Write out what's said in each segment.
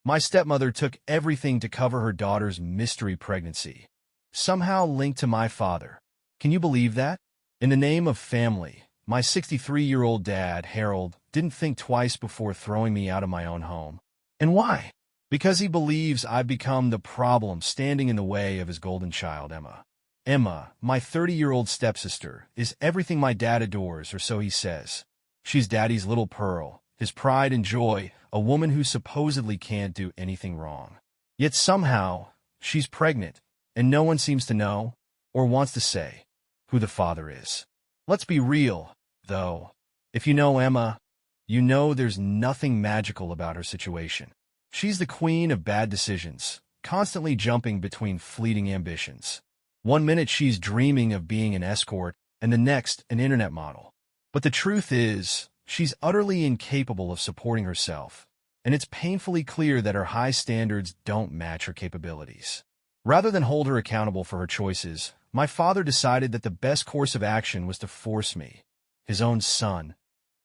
My stepmother took everything to cover her daughter's mystery pregnancy, somehow linked to my father. Can you believe that? In the name of family, my 63-year-old dad, Harold, didn't think twice before throwing me out of my own home. And why? Because he believes I've become the problem standing in the way of his golden child, Emma. Emma, my 30-year-old stepsister, is everything my dad adores, or so he says. She's Daddy's little pearl, his pride and joy, a woman who supposedly can't do anything wrong. Yet somehow, she's pregnant, and no one seems to know, or wants to say, who the father is. Let's be real, though. If you know Emma, you know there's nothing magical about her situation. She's the queen of bad decisions, constantly jumping between fleeting ambitions. One minute she's dreaming of being an escort, and the next an internet model. But the truth is, she's utterly incapable of supporting herself, and it's painfully clear that her high standards don't match her capabilities. Rather than hold her accountable for her choices, my father decided that the best course of action was to force me, his own son,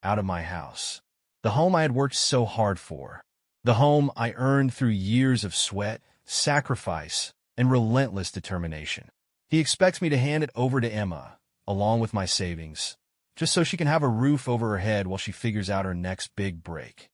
out of my house. The home I had worked so hard for. The home I earned through years of sweat, sacrifice, and relentless determination. He expects me to hand it over to Emma, along with my savings, just so she can have a roof over her head while she figures out her next big break.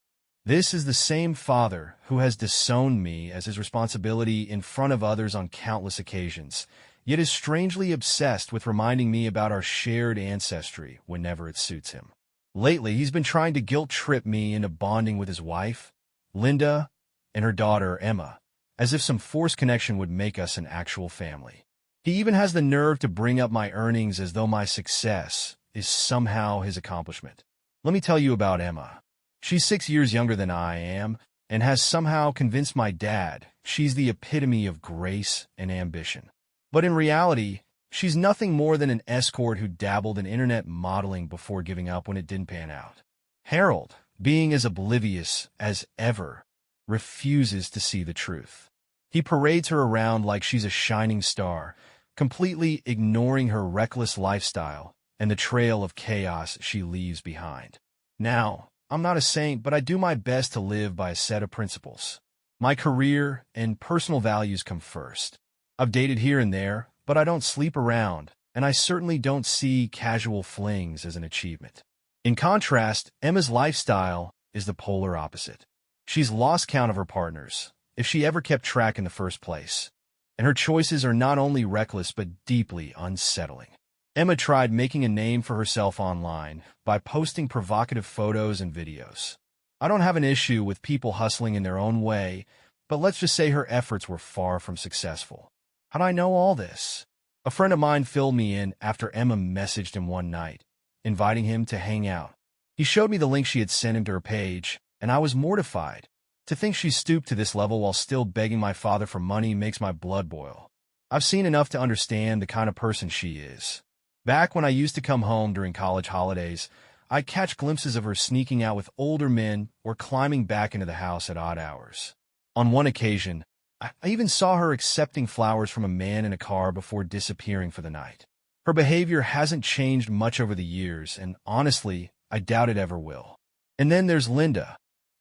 This is the same father who has disowned me as his responsibility in front of others on countless occasions, yet is strangely obsessed with reminding me about our shared ancestry whenever it suits him. Lately, he's been trying to guilt-trip me into bonding with his wife, Linda, and her daughter, Emma, as if some forced connection would make us an actual family. He even has the nerve to bring up my earnings as though my success is somehow his accomplishment. Let me tell you about Emma. She's 6 years younger than I am, and has somehow convinced my dad she's the epitome of grace and ambition. But in reality, she's nothing more than an escort who dabbled in internet modeling before giving up when it didn't pan out. Harold, being as oblivious as ever, refuses to see the truth. He parades her around like she's a shining star, completely ignoring her reckless lifestyle and the trail of chaos she leaves behind. Now, I'm not a saint, but I do my best to live by a set of principles. My career and personal values come first. I've dated here and there, but I don't sleep around, and I certainly don't see casual flings as an achievement. In contrast, Emma's lifestyle is the polar opposite. She's lost count of her partners, if she ever kept track in the first place. And her choices are not only reckless but deeply unsettling. Emma tried making a name for herself online by posting provocative photos and videos. I don't have an issue with people hustling in their own way, but let's just say her efforts were far from successful. How do I know all this? A friend of mine filled me in after Emma messaged him one night, inviting him to hang out. He showed me the link she had sent him to her page, and I was mortified. To think she stooped to this level while still begging my father for money makes my blood boil. I've seen enough to understand the kind of person she is. Back when I used to come home during college holidays, I'd catch glimpses of her sneaking out with older men or climbing back into the house at odd hours. On one occasion, I even saw her accepting flowers from a man in a car before disappearing for the night. Her behavior hasn't changed much over the years, and honestly, I doubt it ever will. And then there's Linda,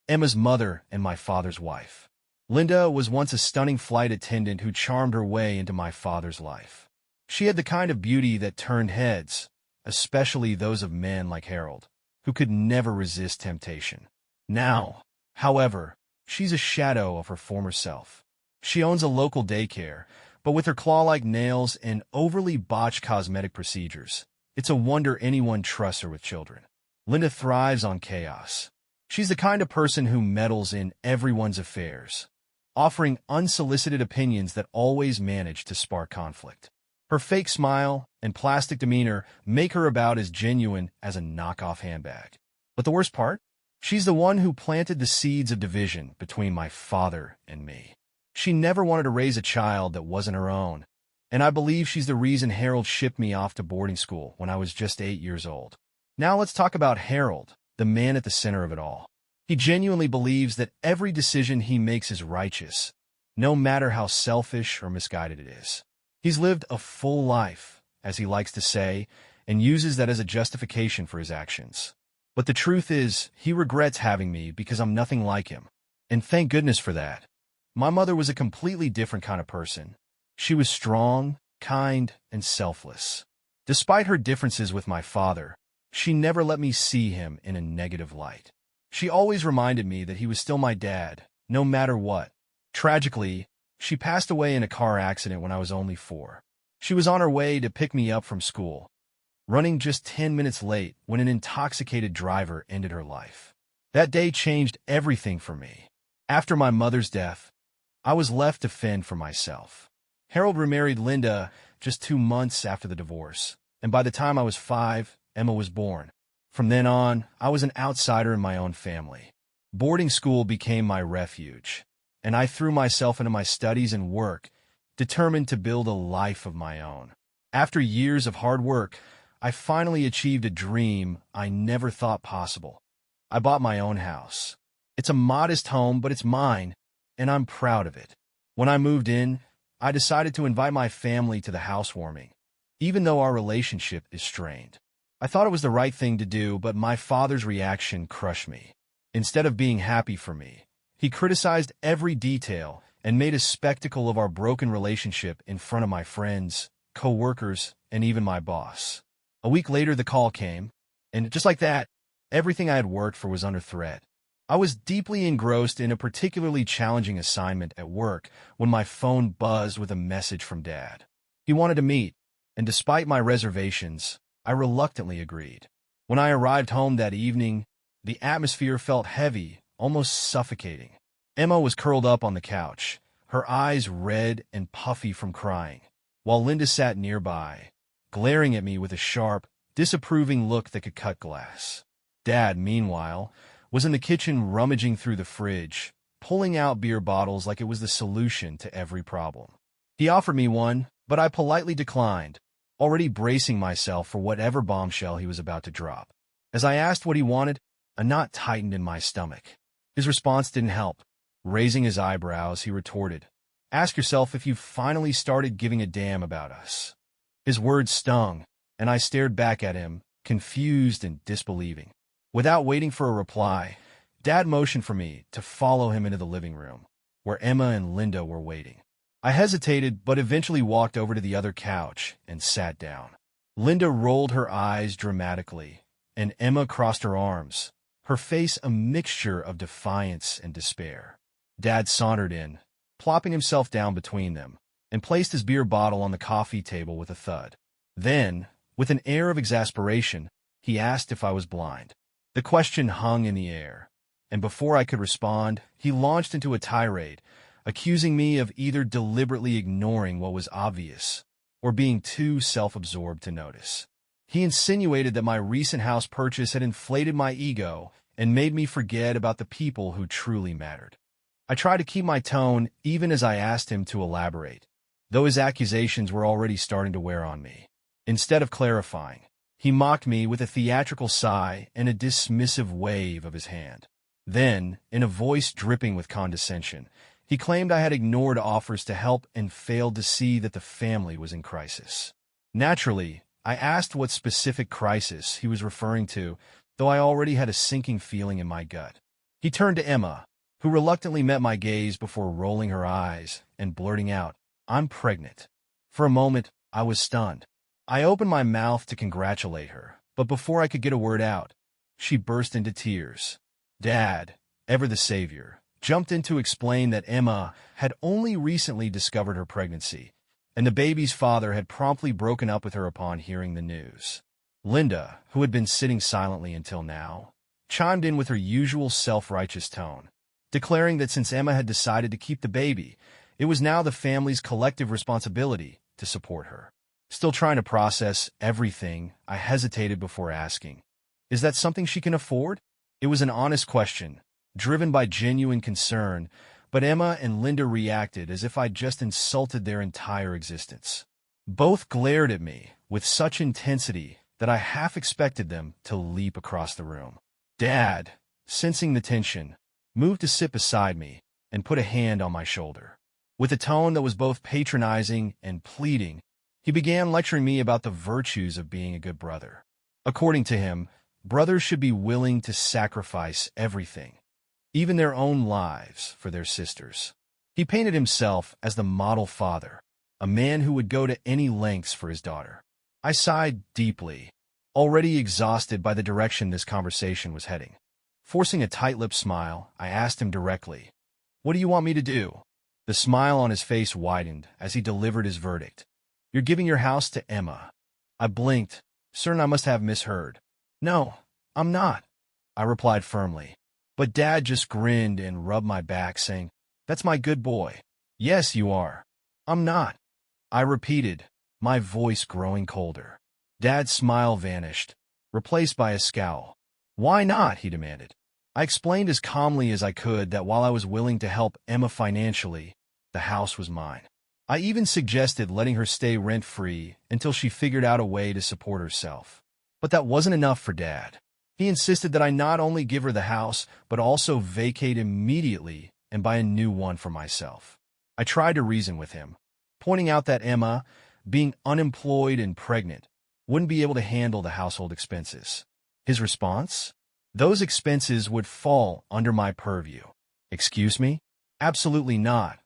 Emma's mother and my father's wife. Linda was once a stunning flight attendant who charmed her way into my father's life. She had the kind of beauty that turned heads, especially those of men like Harold, who could never resist temptation. Now, however, she's a shadow of her former self. She owns a local daycare, but with her claw-like nails and overly botched cosmetic procedures, it's a wonder anyone trusts her with children. Linda thrives on chaos. She's the kind of person who meddles in everyone's affairs, offering unsolicited opinions that always manage to spark conflict. Her fake smile and plastic demeanor make her about as genuine as a knockoff handbag. But the worst part? She's the one who planted the seeds of division between my father and me. She never wanted to raise a child that wasn't her own, and I believe she's the reason Harold shipped me off to boarding school when I was just 8 years old. Now let's talk about Harold, the man at the center of it all. He genuinely believes that every decision he makes is righteous, no matter how selfish or misguided it is. He's lived a full life, as he likes to say, and uses that as a justification for his actions. But the truth is, he regrets having me because I'm nothing like him. And thank goodness for that. My mother was a completely different kind of person. She was strong, kind, and selfless. Despite her differences with my father, she never let me see him in a negative light. She always reminded me that he was still my dad, no matter what. Tragically, she passed away in a car accident when I was only 4. She was on her way to pick me up from school, running just 10 minutes late when an intoxicated driver ended her life. That day changed everything for me. After my mother's death, I was left to fend for myself. Harold remarried Linda just 2 months after the divorce, and by the time I was 5, Emma was born. From then on, I was an outsider in my own family. Boarding school became my refuge, and I threw myself into my studies and work, determined to build a life of my own. After years of hard work, I finally achieved a dream I never thought possible. I bought my own house. It's a modest home, but it's mine, and I'm proud of it. When I moved in, I decided to invite my family to the housewarming, even though our relationship is strained. I thought it was the right thing to do, but my father's reaction crushed me. Instead of being happy for me, he criticized every detail and made a spectacle of our broken relationship in front of my friends, co-workers, and even my boss. A week later, the call came, and just like that, everything I had worked for was under threat. I was deeply engrossed in a particularly challenging assignment at work when my phone buzzed with a message from Dad. He wanted to meet, and despite my reservations, I reluctantly agreed. When I arrived home that evening, the atmosphere felt heavy, almost suffocating. Emma was curled up on the couch, her eyes red and puffy from crying, while Linda sat nearby, glaring at me with a sharp, disapproving look that could cut glass. Dad, meanwhile, was in the kitchen rummaging through the fridge, pulling out beer bottles like it was the solution to every problem. He offered me one, but I politely declined, already bracing myself for whatever bombshell he was about to drop. As I asked what he wanted, a knot tightened in my stomach. His response didn't help. Raising his eyebrows, he retorted, "Ask yourself if you've finally started giving a damn about us." His words stung, and I stared back at him, confused and disbelieving. Without waiting for a reply, Dad motioned for me to follow him into the living room, where Emma and Linda were waiting. I hesitated, but eventually walked over to the other couch and sat down. Linda rolled her eyes dramatically, and Emma crossed her arms, her face a mixture of defiance and despair. Dad sauntered in, plopping himself down between them, and placed his beer bottle on the coffee table with a thud. Then, with an air of exasperation, he asked if I was blind. The question hung in the air, and before I could respond, he launched into a tirade, accusing me of either deliberately ignoring what was obvious or being too self-absorbed to notice. He insinuated that my recent house purchase had inflated my ego and made me forget about the people who truly mattered. I tried to keep my tone even as I asked him to elaborate, though his accusations were already starting to wear on me. Instead of clarifying, he mocked me with a theatrical sigh and a dismissive wave of his hand. Then, in a voice dripping with condescension, he claimed I had ignored offers to help and failed to see that the family was in crisis. Naturally, I asked what specific crisis he was referring to, though I already had a sinking feeling in my gut. He turned to Emma, who reluctantly met my gaze before rolling her eyes and blurting out, "I'm pregnant." For a moment, I was stunned. I opened my mouth to congratulate her, but before I could get a word out, she burst into tears. Dad, ever the savior, jumped in to explain that Emma had only recently discovered her pregnancy, and the baby's father had promptly broken up with her upon hearing the news. Linda, who had been sitting silently until now, chimed in with her usual self-righteous tone, declaring that since Emma had decided to keep the baby, it was now the family's collective responsibility to support her. Still trying to process everything, I hesitated before asking, "Is that something she can afford?" It was an honest question, driven by genuine concern, but Emma and Linda reacted as if I'd just insulted their entire existence. Both glared at me with such intensity that I half expected them to leap across the room. Dad, sensing the tension, moved to sit beside me and put a hand on my shoulder. With a tone that was both patronizing and pleading, he began lecturing me about the virtues of being a good brother. According to him, brothers should be willing to sacrifice everything, even their own lives for their sisters. He painted himself as the model father, a man who would go to any lengths for his daughter. I sighed deeply, already exhausted by the direction this conversation was heading. Forcing a tight-lipped smile, I asked him directly, "What do you want me to do?" The smile on his face widened as he delivered his verdict. "You're giving your house to Emma." I blinked, certain I must have misheard. "No, I'm not," I replied firmly. But Dad just grinned and rubbed my back, saying, "That's my good boy." "Yes, you are." "I'm not," I repeated, my voice growing colder. Dad's smile vanished, replaced by a scowl. "Why not?" he demanded. I explained as calmly as I could that while I was willing to help Emma financially, the house was mine. I even suggested letting her stay rent-free until she figured out a way to support herself. But that wasn't enough for Dad. He insisted that I not only give her the house, but also vacate immediately and buy a new one for myself. I tried to reason with him, pointing out that Emma, being unemployed and pregnant, wouldn't be able to handle the household expenses. His response? Those expenses would fall under my purview. "Excuse me?" "Absolutely not,"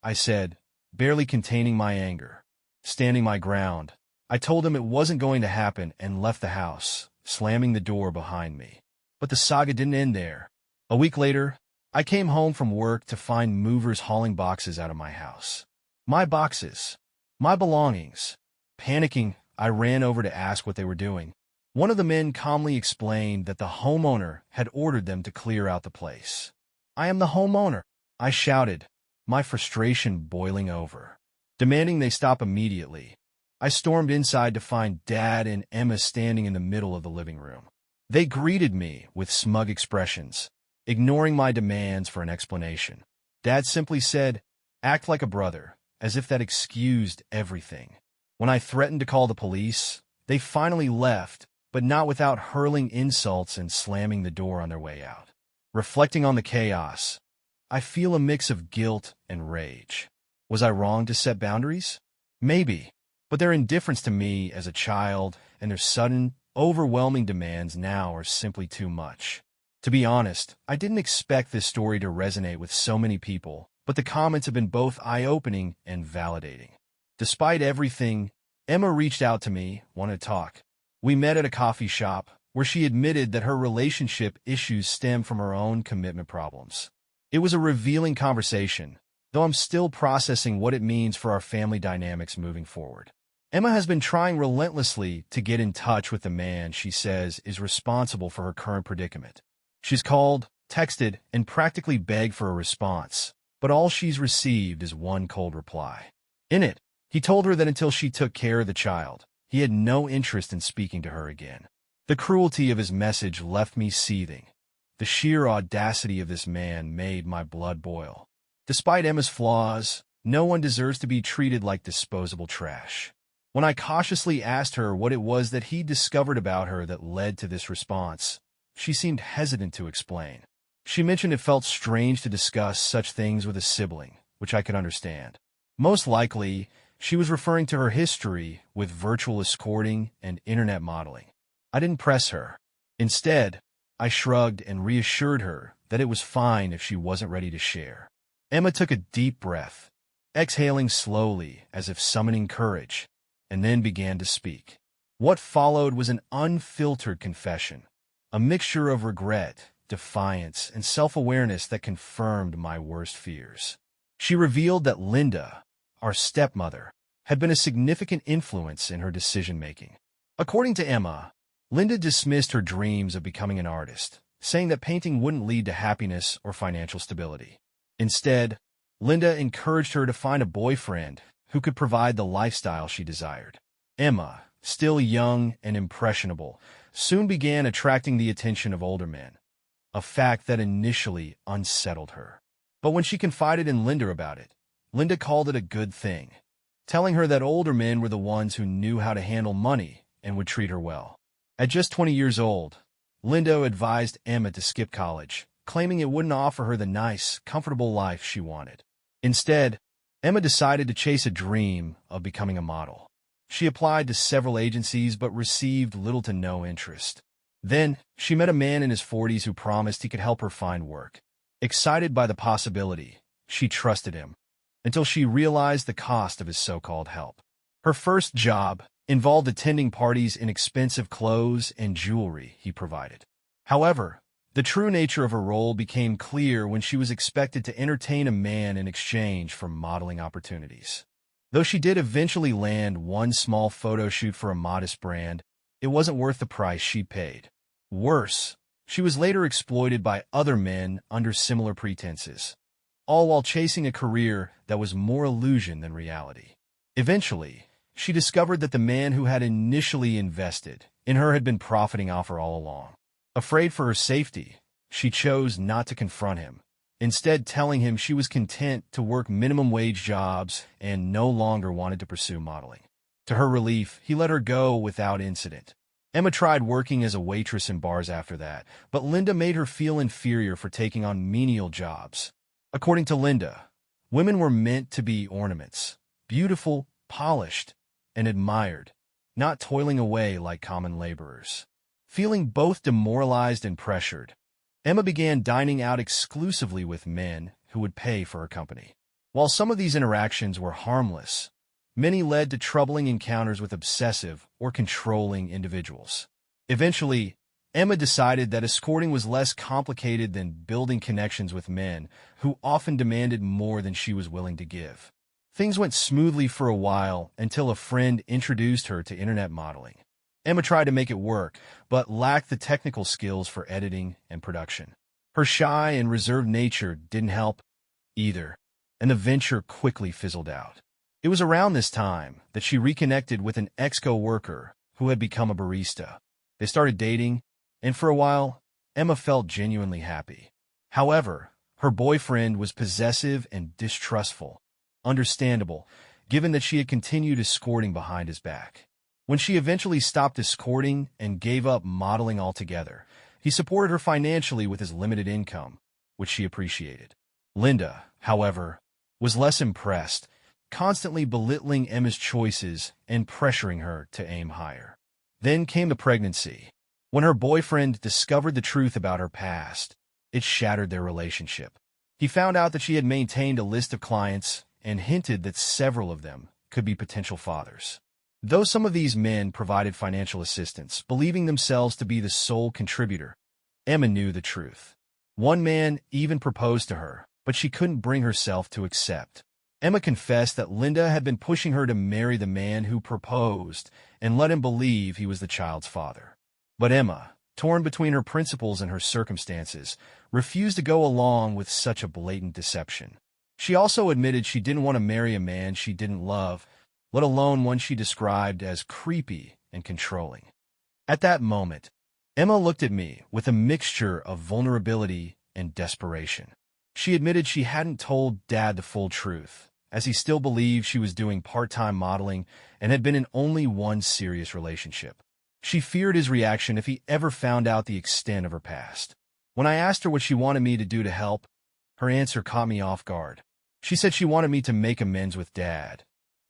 I said, barely containing my anger. Standing my ground, I told him it wasn't going to happen and left the house, slamming the door behind me. But the saga didn't end there. A week later, I came home from work to find movers hauling boxes out of my house. My boxes. My belongings. Panicking, I ran over to ask what they were doing. One of the men calmly explained that the homeowner had ordered them to clear out the place. "I am the homeowner," I shouted, my frustration boiling over. Demanding they stop immediately, I stormed inside to find Dad and Emma standing in the middle of the living room. They greeted me with smug expressions, ignoring my demands for an explanation. Dad simply said, "Act like a brother," as if that excused everything. When I threatened to call the police, they finally left, but not without hurling insults and slamming the door on their way out. Reflecting on the chaos, I feel a mix of guilt and rage. Was I wrong to set boundaries? Maybe, but their indifference to me as a child and their sudden, overwhelming demands now are simply too much. To be honest, I didn't expect this story to resonate with so many people, but the comments have been both eye-opening and validating. Despite everything, Emma reached out to me, wanted to talk. We met at a coffee shop, where she admitted that her relationship issues stem from her own commitment problems. It was a revealing conversation, though I'm still processing what it means for our family dynamics moving forward. Emma has been trying relentlessly to get in touch with the man she says is responsible for her current predicament. She's called, texted, and practically begged for a response, but all she's received is one cold reply. In it, he told her that until she took care of the child, he had no interest in speaking to her again. The cruelty of his message left me seething. The sheer audacity of this man made my blood boil. Despite Emma's flaws, no one deserves to be treated like disposable trash. When I cautiously asked her what it was that he discovered about her that led to this response, she seemed hesitant to explain. She mentioned it felt strange to discuss such things with a sibling, which I could understand. Most likely, she was referring to her history with virtual escorting and internet modeling. I didn't press her. Instead, I shrugged and reassured her that it was fine if she wasn't ready to share. Emma took a deep breath, exhaling slowly as if summoning courage, and then began to speak. What followed was an unfiltered confession, a mixture of regret, defiance, and self-awareness that confirmed my worst fears. She revealed that Linda, our stepmother, had been a significant influence in her decision-making. According to Emma, Linda dismissed her dreams of becoming an artist, saying that painting wouldn't lead to happiness or financial stability. Instead, Linda encouraged her to find a boyfriend who could provide the lifestyle she desired. Emma, still young and impressionable, soon began attracting the attention of older men, a fact that initially unsettled her. But when she confided in Linda about it, Linda called it a good thing, telling her that older men were the ones who knew how to handle money and would treat her well. At just 20 years old, Linda advised Emma to skip college, claiming it wouldn't offer her the nice, comfortable life she wanted. Instead, Emma decided to chase a dream of becoming a model. She applied to several agencies but received little to no interest. Then, she met a man in his 40s who promised he could help her find work. Excited by the possibility, she trusted him, until she realized the cost of his so-called help. Her first job involved attending parties in expensive clothes and jewelry he provided. However, the true nature of her role became clear when she was expected to entertain a man in exchange for modeling opportunities. Though she did eventually land one small photo shoot for a modest brand, it wasn't worth the price she paid. Worse, she was later exploited by other men under similar pretenses, all while chasing a career that was more illusion than reality. Eventually, she discovered that the man who had initially invested in her had been profiting off her all along. Afraid for her safety, she chose not to confront him, instead telling him she was content to work minimum-wage jobs and no longer wanted to pursue modeling. To her relief, he let her go without incident. Emma tried working as a waitress in bars after that, but Linda made her feel inferior for taking on menial jobs. According to Linda, women were meant to be ornaments, beautiful, polished, and admired, not toiling away like common laborers. Feeling both demoralized and pressured, Emma began dining out exclusively with men who would pay for her company. While some of these interactions were harmless, many led to troubling encounters with obsessive or controlling individuals. Eventually, Emma decided that escorting was less complicated than building connections with men who often demanded more than she was willing to give. Things went smoothly for a while until a friend introduced her to internet modeling. Emma tried to make it work, but lacked the technical skills for editing and production. Her shy and reserved nature didn't help either, and the venture quickly fizzled out. It was around this time that she reconnected with an ex-co-worker who had become a barista. They started dating, and for a while, Emma felt genuinely happy. However, her boyfriend was possessive and distrustful, understandable, given that she had continued escorting behind his back. When she eventually stopped escorting and gave up modeling altogether, he supported her financially with his limited income, which she appreciated. Linda, however, was less impressed, constantly belittling Emma's choices and pressuring her to aim higher. Then came the pregnancy. When her boyfriend discovered the truth about her past, it shattered their relationship. He found out that she had maintained a list of clients and hinted that several of them could be potential fathers. Though some of these men provided financial assistance, believing themselves to be the sole contributor, Emma knew the truth. One man even proposed to her, but she couldn't bring herself to accept. Emma confessed that Linda had been pushing her to marry the man who proposed and let him believe he was the child's father. But Emma, torn between her principles and her circumstances, refused to go along with such a blatant deception. She also admitted she didn't want to marry a man she didn't love, let alone one she described as creepy and controlling. At that moment, Emma looked at me with a mixture of vulnerability and desperation. She admitted she hadn't told Dad the full truth, as he still believed she was doing part-time modeling and had been in only one serious relationship. She feared his reaction if he ever found out the extent of her past. When I asked her what she wanted me to do to help, her answer caught me off guard. She said she wanted me to make amends with Dad,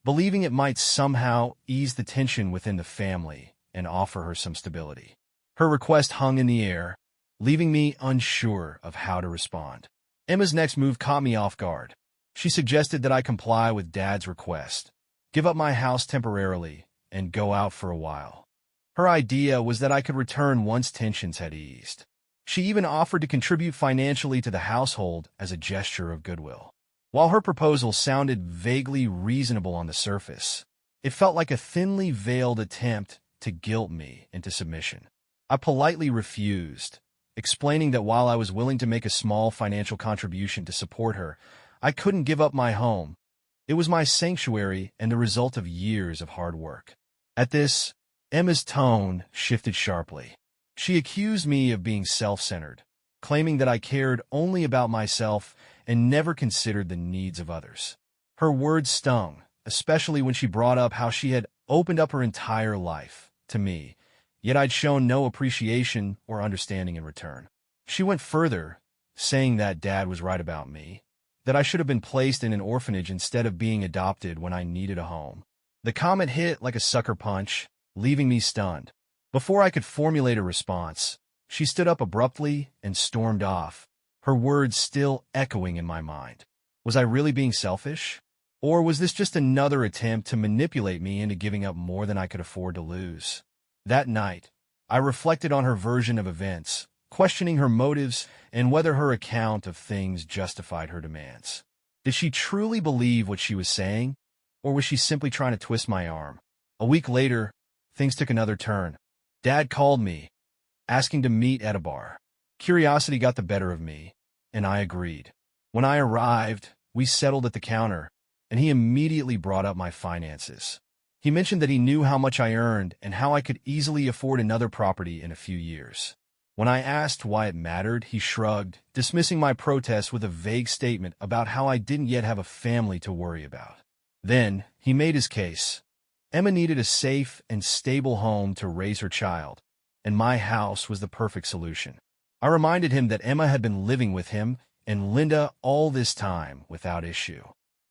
believing it might somehow ease the tension within the family and offer her some stability. Her request hung in the air, leaving me unsure of how to respond. Emma's next move caught me off guard. She suggested that I comply with Dad's request, give up my house temporarily, and go out for a while. Her idea was that I could return once tensions had eased. She even offered to contribute financially to the household as a gesture of goodwill. While her proposal sounded vaguely reasonable on the surface, it felt like a thinly veiled attempt to guilt me into submission. I politely refused, explaining that while I was willing to make a small financial contribution to support her, I couldn't give up my home. It was my sanctuary and the result of years of hard work. At this, Emma's tone shifted sharply. She accused me of being self-centered, claiming that I cared only about myself and never considered the needs of others. Her words stung, especially when she brought up how she had opened up her entire life to me, yet I'd shown no appreciation or understanding in return. She went further, saying that Dad was right about me, that I should have been placed in an orphanage instead of being adopted when I needed a home. The comment hit like a sucker punch, leaving me stunned. Before I could formulate a response, she stood up abruptly and stormed off, her words still echoing in my mind. Was I really being selfish? Or was this just another attempt to manipulate me into giving up more than I could afford to lose? That night, I reflected on her version of events, questioning her motives and whether her account of things justified her demands. Did she truly believe what she was saying, or was she simply trying to twist my arm? A week later, things took another turn. Dad called me, asking to meet at a bar. Curiosity got the better of me, and I agreed. When I arrived, we settled at the counter, and he immediately brought up my finances. He mentioned that he knew how much I earned and how I could easily afford another property in a few years. When I asked why it mattered, he shrugged, dismissing my protest with a vague statement about how I didn't yet have a family to worry about. Then, he made his case. Emma needed a safe and stable home to raise her child, and my house was the perfect solution. I reminded him that Emma had been living with him and Linda all this time without issue.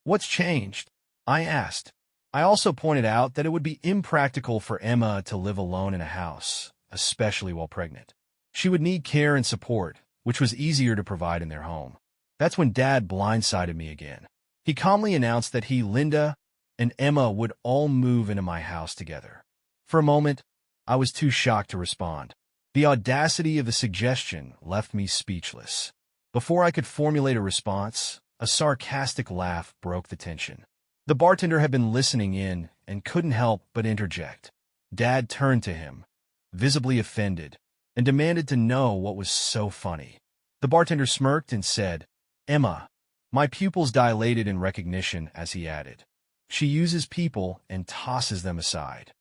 What's changed? I asked. I also pointed out that it would be impractical for Emma to live alone in a house, especially while pregnant. She would need care and support, which was easier to provide in their home. That's when Dad blindsided me again. He calmly announced that he, Linda, and Emma would all move into my house together. For a moment, I was too shocked to respond. The audacity of the suggestion left me speechless. Before I could formulate a response, a sarcastic laugh broke the tension. The bartender had been listening in and couldn't help but interject. Dad turned to him, visibly offended, and demanded to know what was so funny. The bartender smirked and said, "Emma." My pupils dilated in recognition as he added, "She uses people and tosses them aside."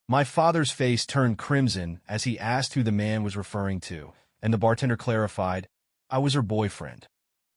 My father's face turned crimson as he asked who the man was referring to, and the bartender clarified, "I was her boyfriend."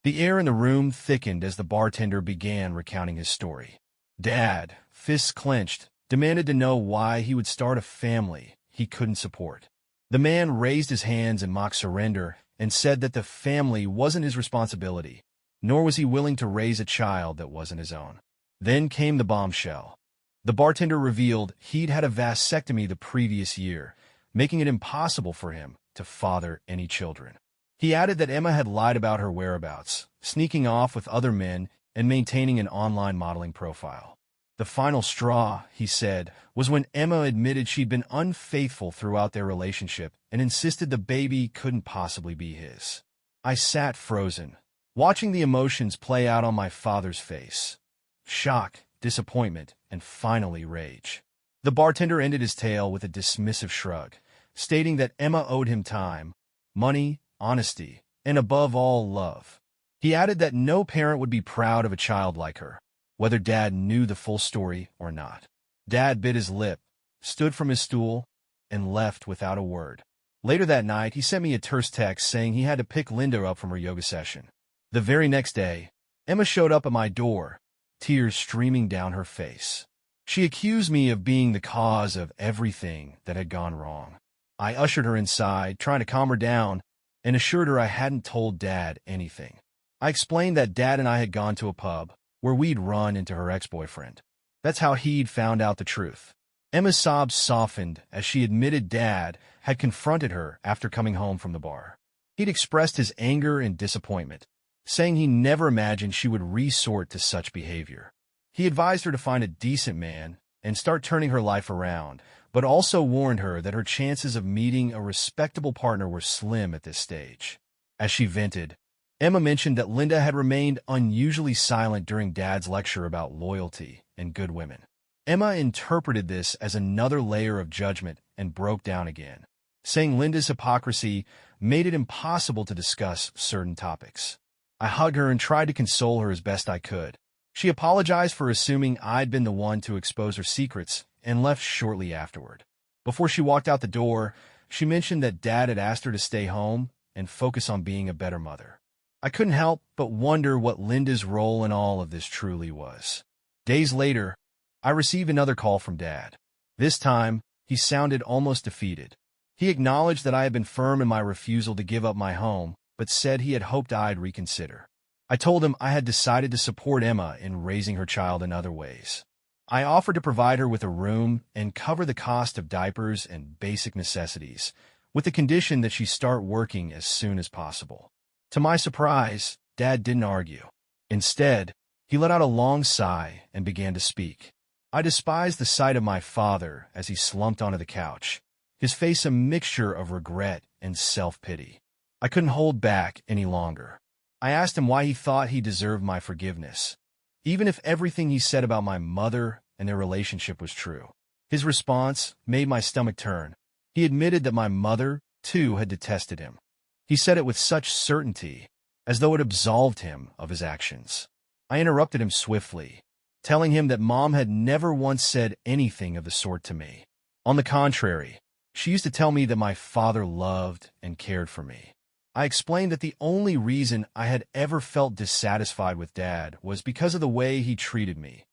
The air in the room thickened as the bartender began recounting his story. Dad, fists clenched, demanded to know why he would start a family he couldn't support. The man raised his hands in mock surrender and said that the family wasn't his responsibility, nor was he willing to raise a child that wasn't his own. Then came the bombshell. The bartender revealed he'd had a vasectomy the previous year, making it impossible for him to father any children. He added that Emma had lied about her whereabouts, sneaking off with other men and maintaining an online modeling profile. The final straw, he said, was when Emma admitted she'd been unfaithful throughout their relationship and insisted the baby couldn't possibly be his. I sat frozen, watching the emotions play out on my father's face. Shock, disappointment, and finally rage. The bartender ended his tale with a dismissive shrug, stating that Emma owed him time, money, honesty, and above all, love. He added that no parent would be proud of a child like her, whether Dad knew the full story or not. Dad bit his lip, stood from his stool, and left without a word. Later that night, he sent me a terse text saying he had to pick Linda up from her yoga session. The very next day, Emma showed up at my door, tears streaming down her face. She accused me of being the cause of everything that had gone wrong. I ushered her inside, trying to calm her down, and assured her I hadn't told Dad anything. I explained that Dad and I had gone to a pub where we'd run into her ex-boyfriend. That's how he'd found out the truth. Emma's sobs softened as she admitted Dad had confronted her after coming home from the bar. He'd expressed his anger and disappointment, saying he never imagined she would resort to such behavior. He advised her to find a decent man and start turning her life around, but also warned her that her chances of meeting a respectable partner were slim at this stage. As she vented, Emma mentioned that Linda had remained unusually silent during Dad's lecture about loyalty and good women. Emma interpreted this as another layer of judgment and broke down again, saying Linda's hypocrisy made it impossible to discuss certain topics. I hugged her and tried to console her as best I could. She apologized for assuming I'd been the one to expose her secrets and left shortly afterward. Before she walked out the door, she mentioned that Dad had asked her to stay home and focus on being a better mother. I couldn't help but wonder what Linda's role in all of this truly was. Days later, I received another call from Dad. This time, he sounded almost defeated. He acknowledged that I had been firm in my refusal to give up my home, but said he had hoped I'd reconsider. I told him I had decided to support Emma in raising her child in other ways. I offered to provide her with a room and cover the cost of diapers and basic necessities, with the condition that she start working as soon as possible. To my surprise, Dad didn't argue. Instead, he let out a long sigh and began to speak. I despised the sight of my father as he slumped onto the couch, his face a mixture of regret and self-pity. I couldn't hold back any longer. I asked him why he thought he deserved my forgiveness, even if everything he said about my mother and their relationship was true. His response made my stomach turn. He admitted that my mother, too, had detested him. He said it with such certainty, as though it absolved him of his actions. I interrupted him swiftly, telling him that Mom had never once said anything of the sort to me. On the contrary, she used to tell me that my father loved and cared for me. I explained that the only reason I had ever felt dissatisfied with Dad was because of the way he treated me,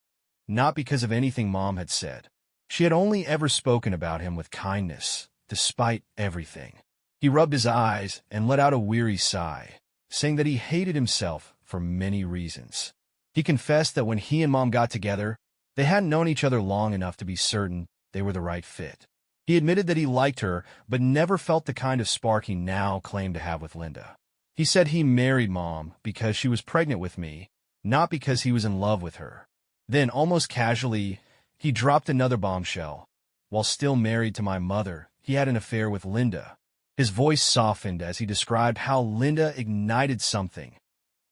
not because of anything Mom had said. She had only ever spoken about him with kindness, despite everything. He rubbed his eyes and let out a weary sigh, saying that he hated himself for many reasons. He confessed that when he and Mom got together, they hadn't known each other long enough to be certain they were the right fit. He admitted that he liked her, but never felt the kind of spark he now claimed to have with Linda. He said he married Mom because she was pregnant with me, not because he was in love with her. Then, almost casually, he dropped another bombshell. While still married to my mother, he had an affair with Linda. His voice softened as he described how Linda ignited something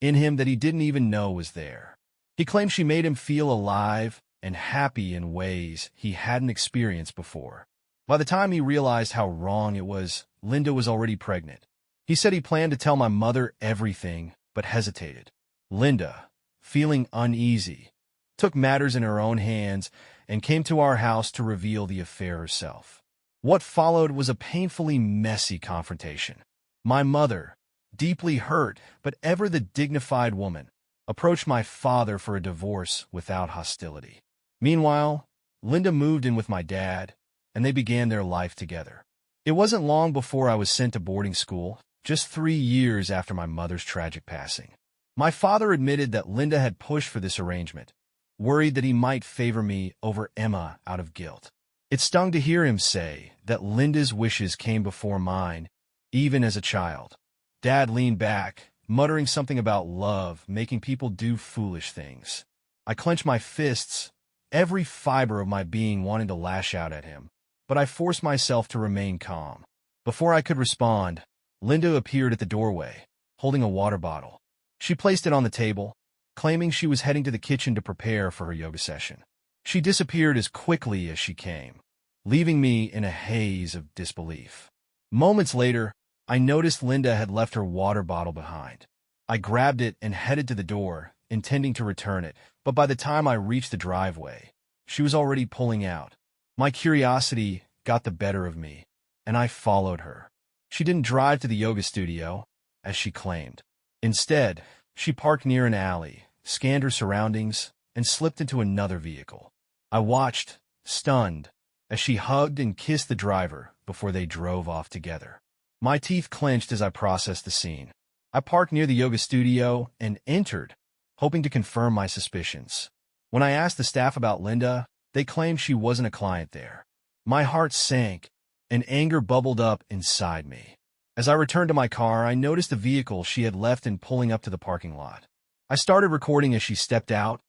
in him that he didn't even know was there. He claimed she made him feel alive and happy in ways he hadn't experienced before. By the time he realized how wrong it was, Linda was already pregnant. He said he planned to tell my mother everything, but hesitated. Linda, feeling uneasy, took matters in her own hands and came to our house to reveal the affair herself. What followed was a painfully messy confrontation. My mother, deeply hurt but ever the dignified woman, approached my father for a divorce without hostility. Meanwhile, Linda moved in with my dad, and they began their life together. It wasn't long before I was sent to boarding school, just 3 years after my mother's tragic passing. My father admitted that Linda had pushed for this arrangement, worried that he might favor me over Emma out of guilt. It stung to hear him say that Linda's wishes came before mine, even as a child. Dad leaned back, muttering something about love making people do foolish things. I clenched my fists, every fiber of my being wanting to lash out at him, but I forced myself to remain calm. Before I could respond, Linda appeared at the doorway, holding a water bottle. She placed it on the table, claiming she was heading to the kitchen to prepare for her yoga session. She disappeared as quickly as she came, leaving me in a haze of disbelief. Moments later, I noticed Linda had left her water bottle behind. I grabbed it and headed to the door, intending to return it, but by the time I reached the driveway, she was already pulling out. My curiosity got the better of me, and I followed her. She didn't drive to the yoga studio, as she claimed. Instead, she parked near an alley, scanned her surroundings, and slipped into another vehicle. I watched, stunned, as she hugged and kissed the driver before they drove off together. My teeth clenched as I processed the scene. I parked near the yoga studio and entered, hoping to confirm my suspicions. When I asked the staff about Linda, they claimed she wasn't a client there. My heart sank, and anger bubbled up inside me. As I returned to my car, I noticed the vehicle she had left in pulling up to the parking lot. I started recording as she stepped out,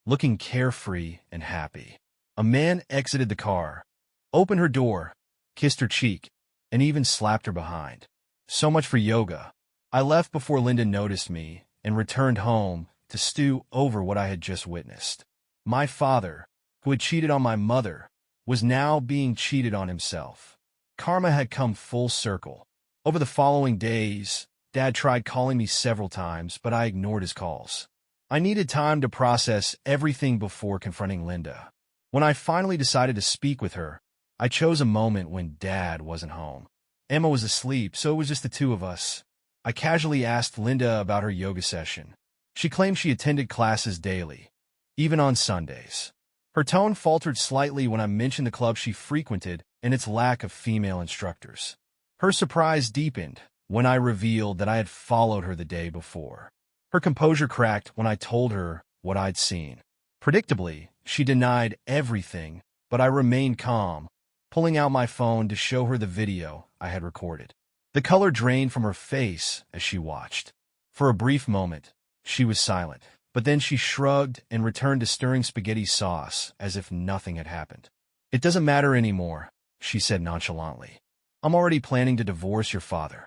looking carefree and happy. A man exited the car, opened her door, kissed her cheek, and even slapped her behind. So much for yoga. I left before Linda noticed me and returned home to stew over what I had just witnessed. My father, who had cheated on my mother, was now being cheated on himself. Karma had come full circle. Over the following days, Dad tried calling me several times, but I ignored his calls. I needed time to process everything before confronting Linda. When I finally decided to speak with her, I chose a moment when Dad wasn't home. Emma was asleep, so it was just the two of us. I casually asked Linda about her yoga session. She claimed she attended classes daily, even on Sundays. Her tone faltered slightly when I mentioned the club she frequented and its lack of female instructors. Her surprise deepened when I revealed that I had followed her the day before. Her composure cracked when I told her what I'd seen. Predictably, she denied everything, but I remained calm, pulling out my phone to show her the video I had recorded. The color drained from her face as she watched. For a brief moment, she was silent, but then she shrugged and returned to stirring spaghetti sauce as if nothing had happened. "It doesn't matter anymore," she said nonchalantly. "I'm already planning to divorce your father."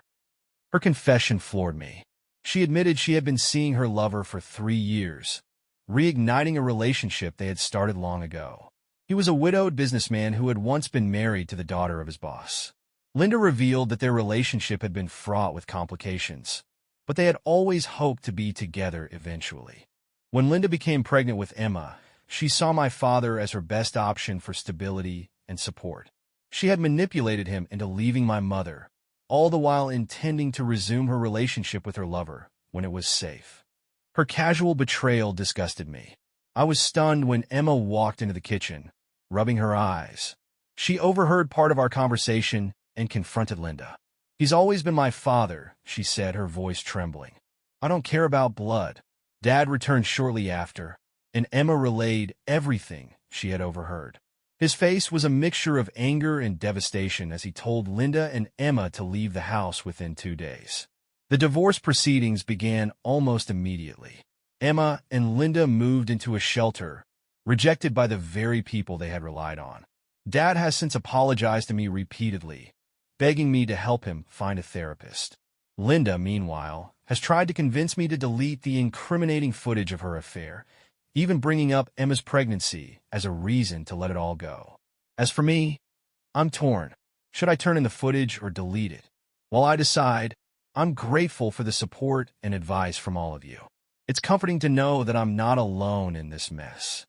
Her confession floored me. She admitted she had been seeing her lover for 3 years, reigniting a relationship they had started long ago. He was a widowed businessman who had once been married to the daughter of his boss. Linda revealed that their relationship had been fraught with complications, but they had always hoped to be together eventually. When Linda became pregnant with Emma, she saw my father as her best option for stability and support. She had manipulated him into leaving my mother, all the while intending to resume her relationship with her lover when it was safe. Her casual betrayal disgusted me. I was stunned when Emma walked into the kitchen, rubbing her eyes. She overheard part of our conversation and confronted Linda. "He's always been my father," she said, her voice trembling. "I don't care about blood." Dad returned shortly after, and Emma relayed everything she had overheard. His face was a mixture of anger and devastation as he told Linda and Emma to leave the house within 2 days. The divorce proceedings began almost immediately. Emma and Linda moved into a shelter, rejected by the very people they had relied on. Dad has since apologized to me repeatedly, begging me to help him find a therapist. Linda, meanwhile, has tried to convince me to delete the incriminating footage of her affair, even bringing up Emma's pregnancy as a reason to let it all go. As for me, I'm torn. Should I turn in the footage or delete it? While I decide, I'm grateful for the support and advice from all of you. It's comforting to know that I'm not alone in this mess.